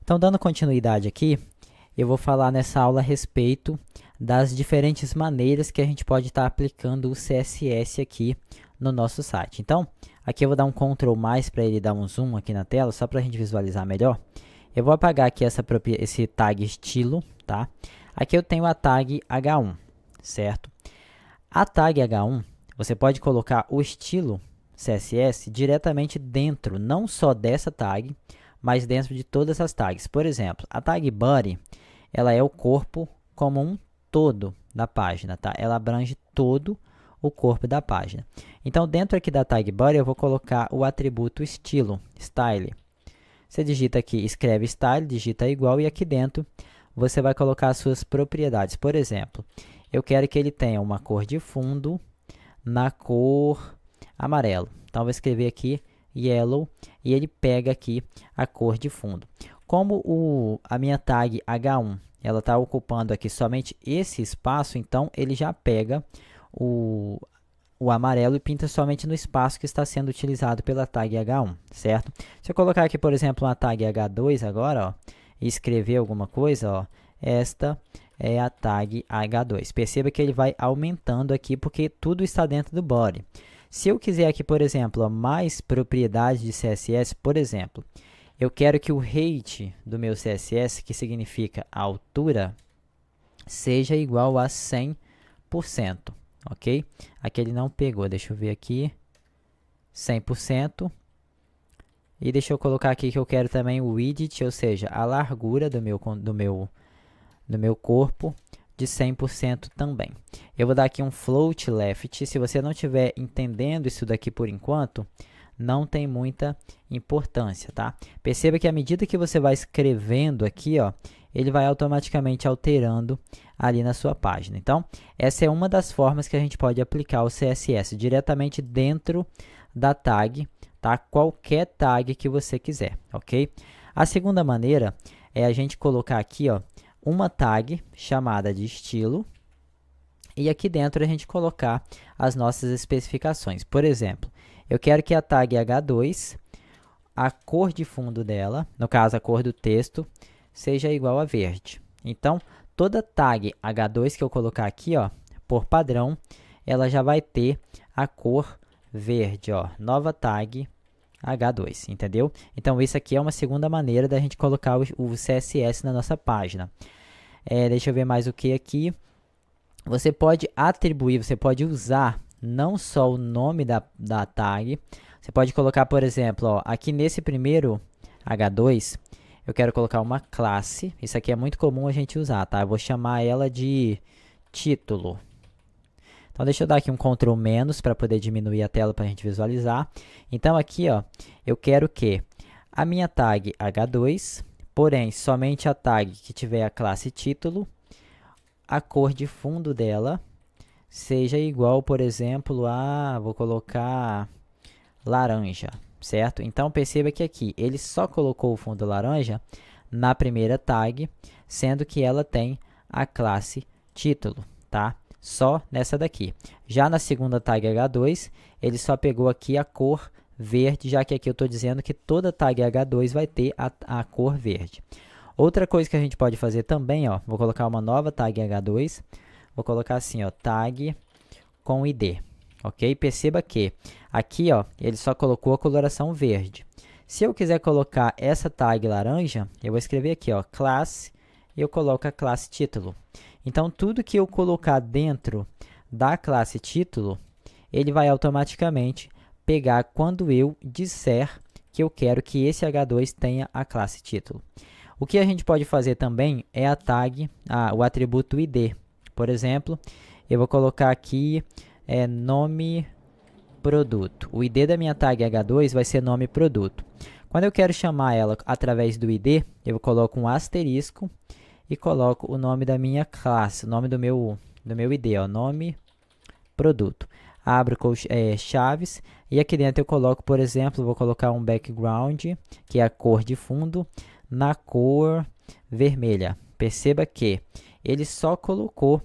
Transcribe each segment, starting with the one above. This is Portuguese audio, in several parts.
Então, dando continuidade aqui, eu vou falar nessa aula a respeito das diferentes maneiras que a gente pode estar aplicando o CSS aqui no nosso site. Então, aqui eu vou dar um Ctrl+, para ele dar um zoom aqui na tela, só para a gente visualizar melhor. Eu vou apagar aqui esse tag estilo, tá? Aqui eu tenho a tag H1, certo? A tag H1, você pode colocar o estilo CSS diretamente dentro, não só dessa tag, mas dentro de todas as tags. Por exemplo, a tag Body, ela é o corpo como um todo da página, tá? Ela abrange todo o corpo da página. Então, dentro aqui da tag Body, eu vou colocar o atributo estilo, style. Você digita aqui, escreve style, digita igual, e aqui dentro você vai colocar as suas propriedades. Por exemplo, eu quero que ele tenha uma cor de fundo na cor amarelo. Então, eu vou escrever aqui yellow e ele pega aqui a cor de fundo. Como a minha tag H1 ela está ocupando aqui somente esse espaço, então ele já pega o amarelo e pinta somente no espaço que está sendo utilizado pela tag H1, certo? Se eu colocar aqui, por exemplo, uma tag H2 agora, ó, e escrever alguma coisa, ó, esta é a tag H2. Perceba que ele vai aumentando aqui porque tudo está dentro do body. Se eu quiser aqui, por exemplo, ó, mais propriedades de CSS, por exemplo, eu quero que o height do meu CSS, que significa a altura, seja igual a 100%, ok? Aqui ele não pegou, deixa eu ver aqui, 100%. E deixa eu colocar aqui que eu quero também o width, ou seja, a largura do meu corpo de 100% também. Eu vou dar aqui um float left. Se você não estiver entendendo isso daqui por enquanto, não tem muita importância, tá? Perceba que à medida que você vai escrevendo aqui, ó, ele vai automaticamente alterando ali na sua página. Então, essa é uma das formas que a gente pode aplicar o CSS diretamente dentro da tag, tá? Qualquer tag que você quiser, ok? A segunda maneira é a gente colocar aqui, ó, uma tag chamada de estilo e aqui dentro a gente colocar as nossas especificações. Por exemplo, eu quero que a tag H2, a cor de fundo dela, no caso a cor do texto, seja igual a verde. Então, toda tag H2 que eu colocar aqui, ó, por padrão, ela já vai ter a cor verde, ó, nova tag H2, entendeu? Então, isso aqui é uma segunda maneira da gente colocar o CSS na nossa página. Deixa eu ver mais o que aqui. Você pode atribuir, você pode usar não só o nome da tag, você pode colocar, por exemplo, ó, aqui nesse primeiro H2, eu quero colocar uma classe. Isso aqui é muito comum a gente usar, tá? Eu vou chamar ela de título. Então, deixa eu dar aqui um Ctrl- para poder diminuir a tela para a gente visualizar. Então, aqui, ó, eu quero que a minha tag H2, porém, somente a tag que tiver a classe título, a cor de fundo dela seja igual, por exemplo, vou colocar laranja, certo? Então, perceba que aqui ele só colocou o fundo laranja na primeira tag, sendo que ela tem a classe título, tá? Só nessa daqui. Já na segunda tag H2, ele só pegou aqui a cor verde, já que aqui eu estou dizendo que toda tag H2 vai ter a cor verde. Outra coisa que a gente pode fazer também, ó, vou colocar uma nova tag H2, vou colocar assim, ó, tag com ID, ok? Perceba que aqui, ó, ele só colocou a coloração verde. Se eu quiser colocar essa tag laranja, eu vou escrever aqui, ó, classe, e eu coloco a classe título. Então, tudo que eu colocar dentro da classe título, ele vai automaticamente pegar quando eu disser que eu quero que esse H2 tenha a classe título. O que a gente pode fazer também é a tag, o atributo ID. Por exemplo, eu vou colocar aqui nome produto. O ID da minha tag H2 vai ser nome produto. Quando eu quero chamar ela através do ID, eu coloco um asterisco e coloco o nome da minha classe, o nome do meu ID, ó, nome produto. Abro chaves e aqui dentro eu coloco, por exemplo, vou colocar um background, que é a cor de fundo, na cor vermelha. Perceba que ele só colocou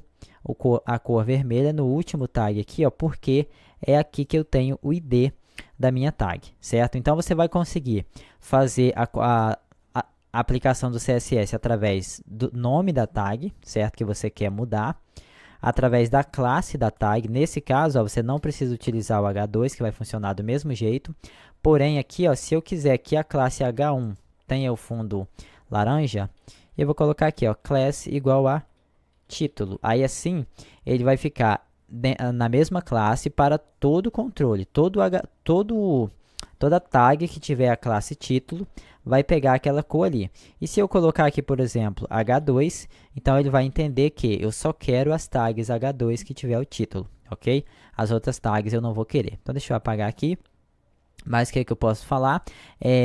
a cor vermelha no último tag aqui, ó, porque é aqui que eu tenho o ID da minha tag, certo? Então, você vai conseguir fazer a aplicação do CSS através do nome da tag, certo? Que você quer mudar. Através da classe da tag. Nesse caso, ó, você não precisa utilizar o H2, que vai funcionar do mesmo jeito. Porém, aqui, ó, se eu quiser que a classe H1 tenha o fundo laranja, eu vou colocar aqui, ó, class igual a título. Aí, assim, ele vai ficar na mesma classe para todo o controle. Toda tag que tiver a classe título vai pegar aquela cor ali. E se eu colocar aqui, por exemplo, H2, então ele vai entender que eu só quero as tags H2 que tiver o título, ok? As outras tags eu não vou querer. Então, deixa eu apagar aqui. Mas o que eu posso falar?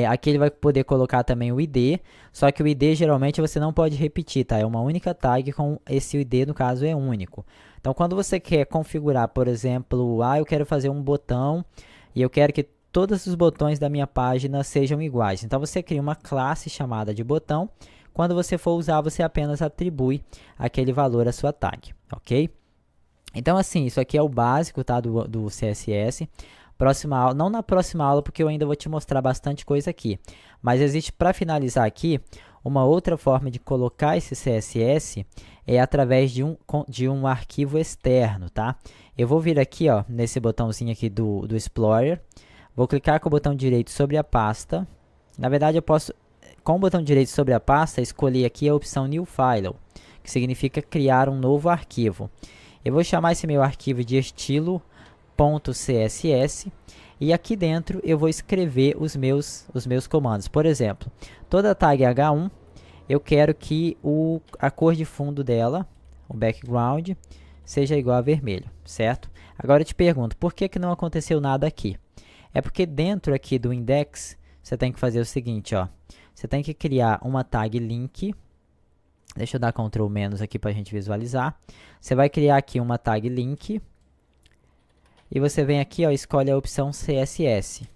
Aqui ele vai poder colocar também o ID, só que o ID geralmente você não pode repetir, tá? É uma única tag com esse ID, no caso, é único. Então, quando você quer configurar, por exemplo, eu quero fazer um botão e eu quero que todos os botões da minha página sejam iguais. Então, você cria uma classe chamada de botão. Quando você for usar, você apenas atribui aquele valor à sua tag, ok? Então, assim, isso aqui é o básico, tá, do CSS. Próxima aula, não na próxima aula, porque eu ainda vou te mostrar bastante coisa aqui. Mas existe, para finalizar aqui, uma outra forma de colocar esse CSS é através de um arquivo externo, tá? Eu vou vir aqui, ó, nesse botãozinho aqui do Explorer. Vou clicar com o botão direito sobre a pasta. Na verdade, eu posso, com o botão direito sobre a pasta, escolher aqui a opção New File, que significa criar um novo arquivo. Eu vou chamar esse meu arquivo de estilo.css e aqui dentro eu vou escrever os meus comandos. Por exemplo, toda tag H1, eu quero que a cor de fundo dela, o background, seja igual a vermelho, certo? Agora eu te pergunto, por que não aconteceu nada aqui? É porque dentro aqui do index, você tem que fazer o seguinte, ó. Você tem que criar uma tag link. Deixa eu dar Ctrl- aqui para a gente visualizar. Você vai criar aqui uma tag link. E você vem aqui, ó, escolhe a opção CSS,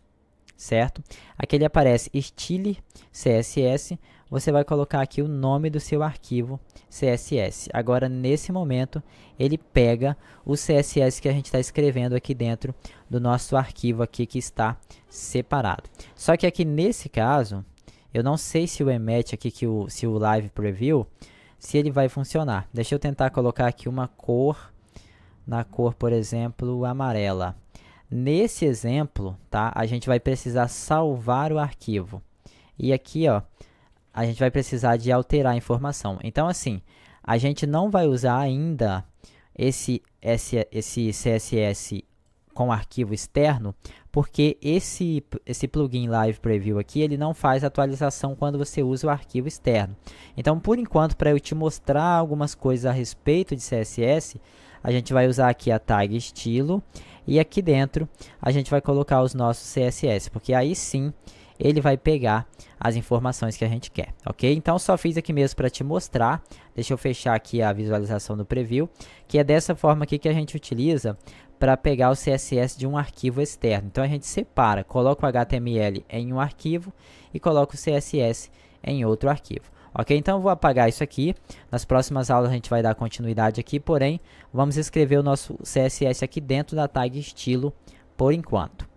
certo? Aqui ele aparece Style CSS. Você vai colocar aqui o nome do seu arquivo CSS. Agora, nesse momento, ele pega o CSS que a gente está escrevendo aqui dentro do nosso arquivo aqui que está separado. Só que aqui nesse caso, eu não sei se o Emmet aqui, se o Live Preview, se ele vai funcionar. Deixa eu tentar colocar aqui uma cor, na cor, por exemplo, amarela. Nesse exemplo, tá, a gente vai precisar salvar o arquivo. E aqui, ó, a gente vai precisar de alterar a informação. Então, assim, a gente não vai usar ainda esse CSS com arquivo externo, porque esse plugin Live Preview aqui, ele não faz atualização quando você usa o arquivo externo. Então, por enquanto, para eu te mostrar algumas coisas a respeito de CSS, a gente vai usar aqui a tag estilo e aqui dentro a gente vai colocar os nossos CSS, porque aí sim ele vai pegar as informações que a gente quer, ok? Então, só fiz aqui mesmo para te mostrar. Deixa eu fechar aqui a visualização do preview, que é dessa forma aqui que a gente utiliza para pegar o CSS de um arquivo externo. Então, a gente separa, coloca o HTML em um arquivo e coloca o CSS em outro arquivo. Ok? Então, eu vou apagar isso aqui. Nas próximas aulas a gente vai dar continuidade aqui, porém, vamos escrever o nosso CSS aqui dentro da tag estilo por enquanto.